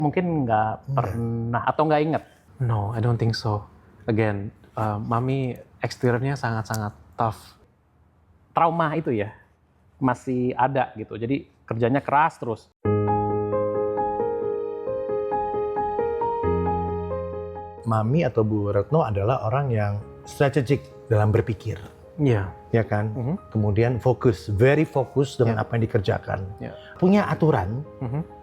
Mungkin nggak pernah atau nggak inget? No, I don't think so. Again, Mami exteriornya sangat-sangat tough. Trauma itu ya masih ada gitu. Jadi kerjanya keras terus. Mami atau Bu Retno adalah orang yang strategik dalam berpikir, Iya. ya kan? Kemudian fokus, very fokus dengan apa yang dikerjakan. Yeah. Punya aturan,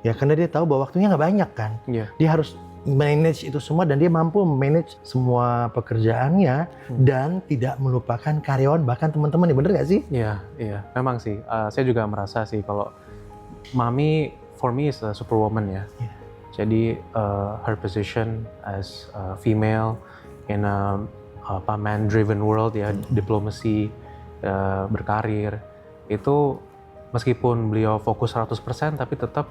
ya karena dia tahu bahwa waktunya nggak banyak kan. Iya. Dia harus manage itu semua dan dia mampu manage semua pekerjaannya dan tidak melupakan karyawan bahkan teman-teman. Bener nggak sih? Iya, iya. Memang sih. Saya juga merasa sih kalau Mami for me is a superwoman ya. Yeah. Jadi her position as a female in a man-driven world ya, diplomasi, berkarir, itu meskipun beliau fokus 100% tapi tetap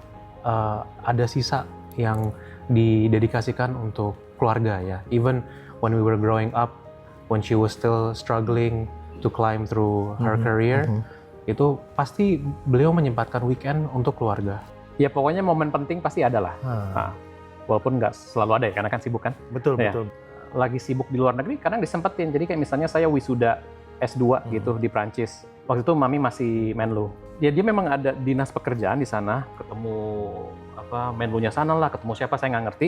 ada sisa yang didedikasikan untuk keluarga ya. Even when we were growing up, when she was still struggling to climb through her career, itu pasti beliau menyempatkan weekend untuk keluarga. Ya pokoknya momen penting pasti ada lah. Nah, walaupun nggak selalu ada ya, karena kan sibuk kan. Betul, Ya. betul. Lagi sibuk di luar negeri, kadang disempetin. Jadi kayak misalnya saya wisuda S2 gitu di Prancis. Waktu itu Mami masih Menlu. Ya dia memang ada dinas pekerjaan di sana, ketemu Menlunya sana lah, ketemu siapa saya nggak ngerti.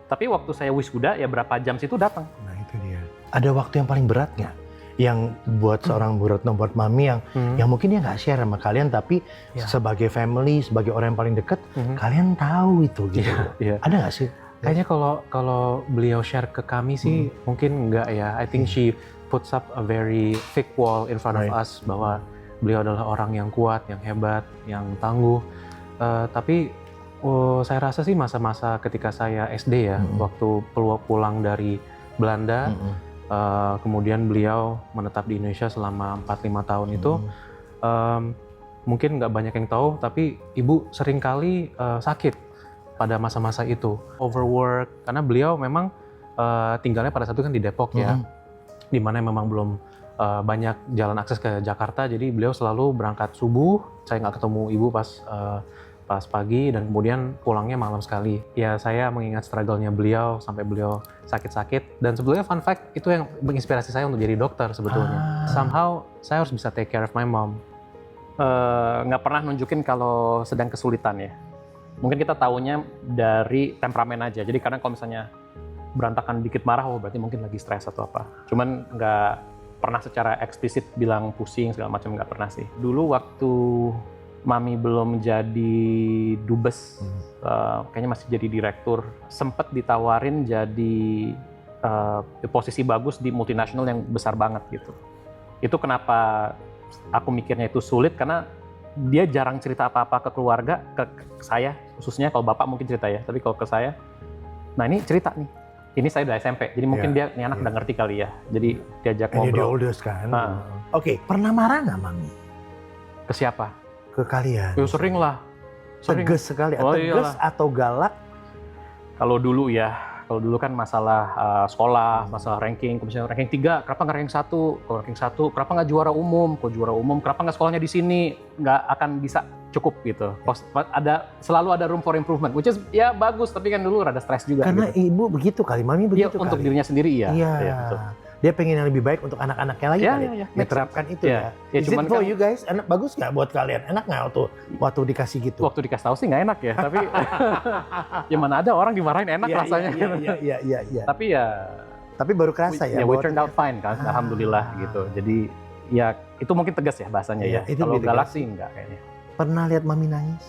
Tapi waktu saya wisuda ya berapa jam situ datang. Nah itu dia. Ada waktu yang paling berat nggak? Yang buat seorang Bu Retno, buat Mami yang mungkin dia nggak share sama kalian, tapi sebagai family, sebagai orang yang paling dekat, kalian tahu itu gitu. Iya. Ada nggak sih? Kayaknya kalau beliau share ke kami sih mungkin enggak ya. I think she puts up a very thick wall in front of us bahwa beliau adalah orang yang kuat, yang hebat, yang tangguh. Tapi saya rasa sih masa-masa ketika saya SD ya, waktu pulang dari Belanda, kemudian beliau menetap di Indonesia selama 4-5 tahun itu, mungkin nggak banyak yang tahu, tapi ibu seringkali sakit pada masa-masa itu, overwork, karena beliau memang tinggalnya pada saat itu kan di Depok ya, di mana memang belum banyak jalan akses ke Jakarta, jadi beliau selalu berangkat subuh, saya nggak ketemu ibu pas pagi, dan kemudian pulangnya malam sekali. Ya saya mengingat struggle-nya beliau sampai beliau sakit-sakit, dan sebetulnya fun fact itu yang menginspirasi saya untuk jadi dokter sebetulnya. Somehow saya harus bisa take care of my mom. Nggak pernah nunjukin kalau sedang kesulitan ya. Mungkin kita taunya dari temperamen aja. Jadi kadang kalau misalnya berantakan dikit marah, berarti mungkin lagi stres atau apa. Cuman nggak pernah secara eksplisit bilang pusing segala macam, nggak pernah sih. Dulu waktu Mami belum jadi dubes, kayaknya masih jadi direktur, sempat ditawarin jadi posisi bagus di multinasional yang besar banget gitu. Itu kenapa aku mikirnya itu sulit, karena dia jarang cerita apa-apa ke keluarga, ke saya khususnya. Kalau bapak mungkin cerita ya, tapi kalau ke saya, nah ini cerita nih, ini saya udah SMP, jadi mungkin dia ini anak udah ngerti kali ya, jadi diajak Ini dia ngobrol. oldest kan. Oke, pernah marah nggak Mami Ke siapa? ke kalian? Ya sering lah. Sering. Tegas sekali, tegas atau galak? Kalau dulu kan masalah sekolah, masalah ranking, misalnya ranking 3, kenapa nggak ranking 1? Kalau ranking 1, kenapa nggak juara umum? Kalau juara umum, kenapa nggak sekolahnya di sini? Nggak akan bisa cukup gitu. Selalu ada room for improvement, which is ya bagus, tapi kan dulu rada stres juga. Karena gitu. ibu begitu kali, Mami Dia begitu untuk kali. dirinya sendiri ya. Iya. Betul. Dia pengen yang lebih baik untuk anak-anaknya lagi Ya, kali. ya, ya. Diterapkan itu Ya. ya. Ya, Is it cuman for kan- you guys? Enak, bagus nggak buat kalian? Enak nggak waktu dikasih gitu? Waktu dikasih tahu sih nggak enak ya, tapi ya mana ada orang dimarahin enak rasanya. Iya. Tapi ya Tapi baru kerasa ya. we bahwa turned out fine kan, alhamdulillah gitu. Jadi ya itu mungkin tegas ya bahasanya Iya, ya. itu Kalau lebih galak tegas. sih enggak kayaknya. Pernah lihat Mami nangis?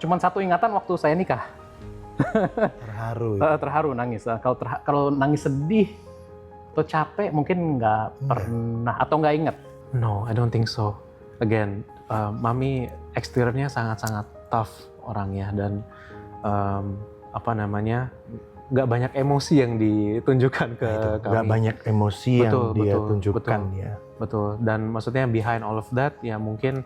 Cuman satu ingatan waktu saya nikah, Terharu. terharu nangis. Kalau nangis sedih atau capek mungkin nggak pernah atau nggak inget. No, I don't think so. Again, Mami eksteriornya sangat-sangat tough orangnya, dan nggak banyak emosi yang ditunjukkan ke kami. Gak banyak emosi yang dia tunjukkan ya. Betul. Dan maksudnya behind all of that ya mungkin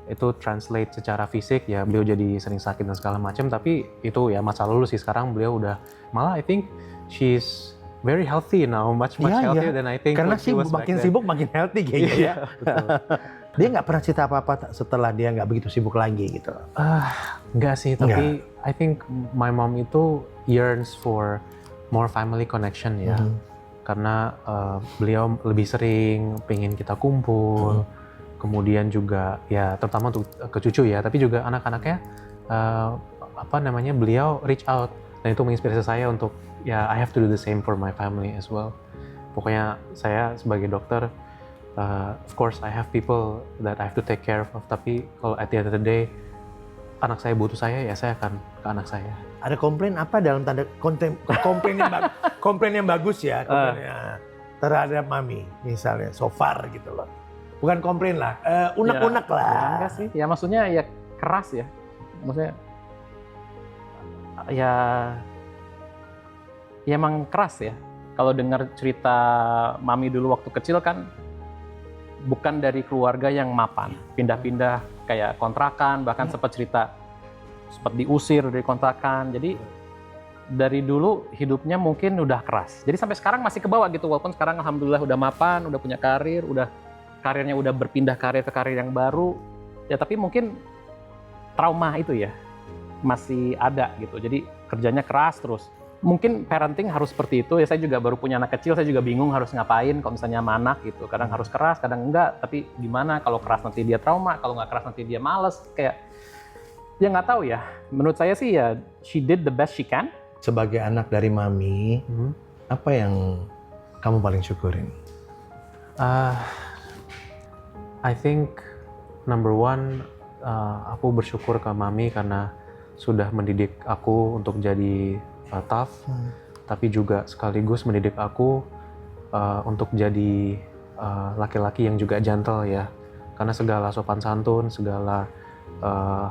itu translate secara fisik ya, beliau jadi sering sakit dan segala macam, tapi itu ya masa lalu sih. Sekarang beliau udah, malah I think she's very healthy now, much Iya, healthier than I think Karena when she was back makin then. sibuk makin healthy kayaknya ya. Betul. Dia nggak pernah cerita apa-apa setelah dia nggak begitu sibuk lagi gitu? Enggak sih, tapi I think my mom itu yearns for more family connection ya. Karena beliau lebih sering pengen kita kumpul, kemudian juga ya terutama untuk ke cucu ya, tapi juga anak-anaknya beliau reach out, dan itu menginspirasi saya untuk ya I have to do the same for my family as well. Pokoknya saya sebagai dokter, of course I have people that I have to take care of, tapi kalau at the end of the day anak saya butuh saya, ya saya akan ke anak saya. Ada komplain apa dalam tanda komplain yang bagus ya, komplainnya terhadap mami misalnya so far gitu loh. Bukan komplain lah, unek-unek lah. Ya enggak sih, ya maksudnya ya keras ya. Maksudnya ya emang keras ya. Kalau dengar cerita mami dulu waktu kecil kan bukan dari keluarga yang mapan, pindah-pindah kayak kontrakan, bahkan sempat cerita sempat diusir dari kontrakan. Jadi dari dulu hidupnya mungkin udah keras. Jadi sampai sekarang masih kebawa gitu, walaupun sekarang alhamdulillah udah mapan, udah punya karir, karirnya udah berpindah karir ke karir yang baru. Ya tapi mungkin trauma itu ya masih ada gitu. Jadi kerjanya keras terus. Mungkin parenting harus seperti itu ya. Saya juga baru punya anak kecil, saya juga bingung harus ngapain kalau misalnya sama anak gitu. Kadang harus keras, kadang enggak. Tapi gimana kalau keras nanti dia trauma, kalau nggak keras nanti dia males. Kayak ya nggak tahu ya. Menurut saya sih ya she did the best she can. Sebagai anak dari mami, apa yang kamu paling syukurin? I think number one, aku bersyukur ke mami karena sudah mendidik aku untuk jadi tough, tapi juga sekaligus mendidik aku untuk jadi laki-laki yang juga gentle ya. Karena segala sopan santun, segala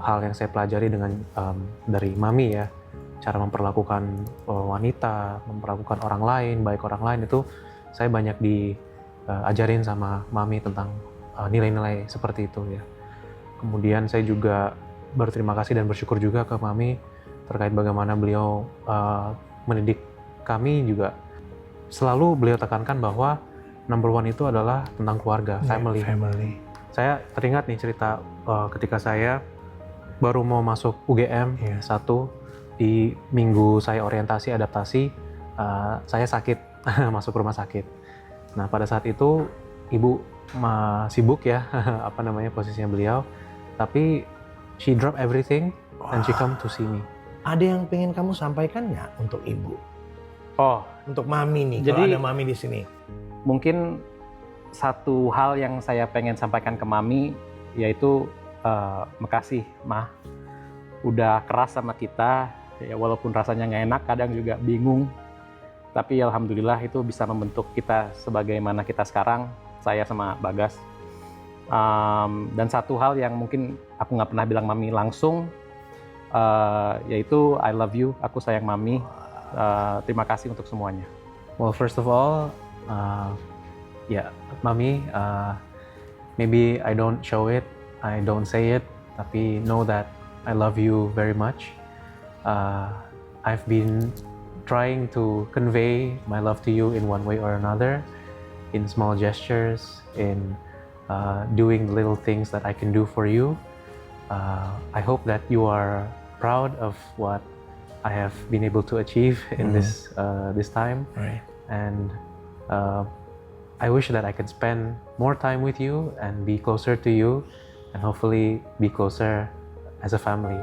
hal yang saya pelajari dari mami ya, cara memperlakukan wanita, memperlakukan orang lain, baik orang lain, itu saya banyak diajarin sama mami tentang nilai-nilai seperti itu ya. Kemudian saya juga berterima kasih dan bersyukur juga ke mami terkait bagaimana beliau mendidik kami juga. Selalu beliau tekankan bahwa number one itu adalah tentang keluarga, family. Saya teringat nih cerita ketika saya baru mau masuk UGM 1, di minggu saya orientasi adaptasi, saya sakit masuk rumah sakit. Nah pada saat itu ibu sibuk ya, posisinya beliau, tapi she drop everything and she come to see me. Ada yang pengen kamu sampaikan nggak untuk ibu? Oh, untuk mami nih, jadi kalau ada mami di sini. Mungkin satu hal yang saya pengen sampaikan ke mami yaitu makasih mah, udah keras sama kita ya, walaupun rasanya nggak enak, kadang juga bingung, tapi alhamdulillah itu bisa membentuk kita sebagaimana kita sekarang, saya sama Bagas. Dan satu hal yang mungkin aku nggak pernah bilang mami langsung, yaitu I love you, aku sayang mami. Terima kasih untuk semuanya. Well, first of all, mami, maybe I don't show it, I don't say it, tapi know that I love you very much. I've been trying to convey my love to you in one way or another, in small gestures, in doing little things that I can do for you. I hope that you are proud of what I have been able to achieve in this time, Right. and I wish that I can spend more time with you and be closer to you, and hopefully be closer as a family.